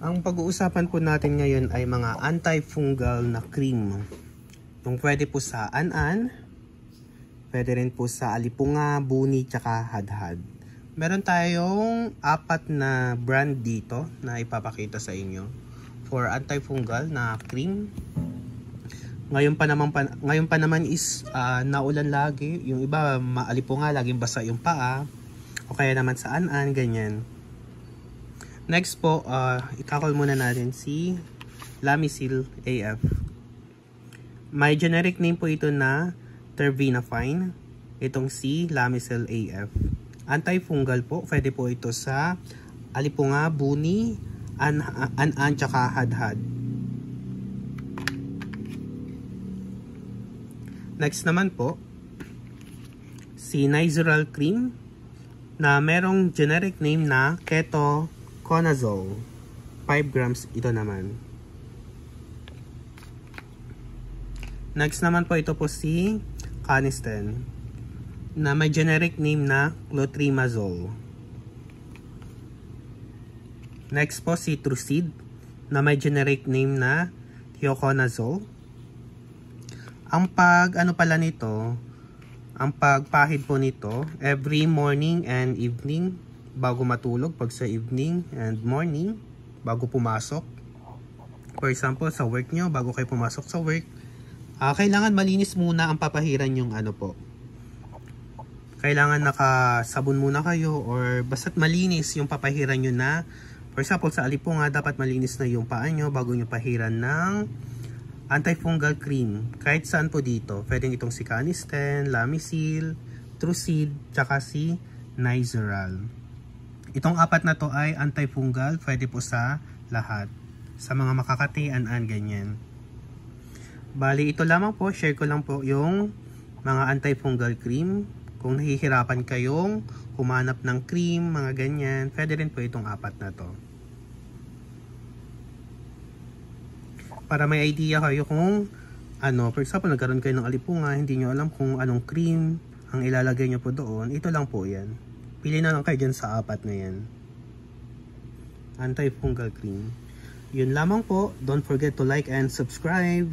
Ang pag-uusapan po natin ngayon ay mga antifungal na cream. Yung pwede po sa an-an, pwede rin po sa alipunga, buni, tsaka hadhad. Meron tayong 4 na brand dito na ipapakita sa inyo for antifungal na cream. Ngayon pa naman is naulan lagi. Yung iba maalipunga, laging basa yung paa. O kaya naman sa an-an, ganyan. Next po, ikakol muna natin si Lamisil AF. May generic name po ito na Tervinafine. Itong si Lamisil AF. Antifungal po, pwede po ito sa alipunga, buni, an-an, tsaka hadhad. Next naman po, si Nizoral Cream na merong generic name na Ketoconazole. 5 grams ito naman. Next naman po ito po si Canesten na may generic name na Clotrimazole. Next po si Trucid na may generic name na Thioconazole. Ang pagpahid po nito, every morning and evening bago matulog, pag sa evening and morning bago pumasok. For example, sa work nyo, bago kayo pumasok sa work, kailangan malinis muna ang papahiran yung kailangan nakasabon muna kayo or basta't malinis yung papahiran nyo na. For example, sa alipunga, dapat malinis na yung paa nyo bago nyo pahiran ng antifungal cream. Kahit saan po dito. Pwedeng itong si Canesten, Lamisil, Trucid, tsaka si Nizoral. Itong 4 na to ay antifungal. Pwede po sa lahat. Sa mga makakati, an-an, ganyan. Bali, ito lamang po. Share ko lang po yung mga antifungal cream. Kung nahihirapan kayong humanap ng cream, mga ganyan, pwede rin po itong 4 na to. Para may idea kayo kung for example, nagkaroon kayo ng alipunga, hindi nyo alam kung anong cream ang ilalagay nyo po doon, ito lang po yan. Pili na lang kayo dyan sa 4 na yan. Antifungal cream. Yun lamang po. Don't forget to like and subscribe.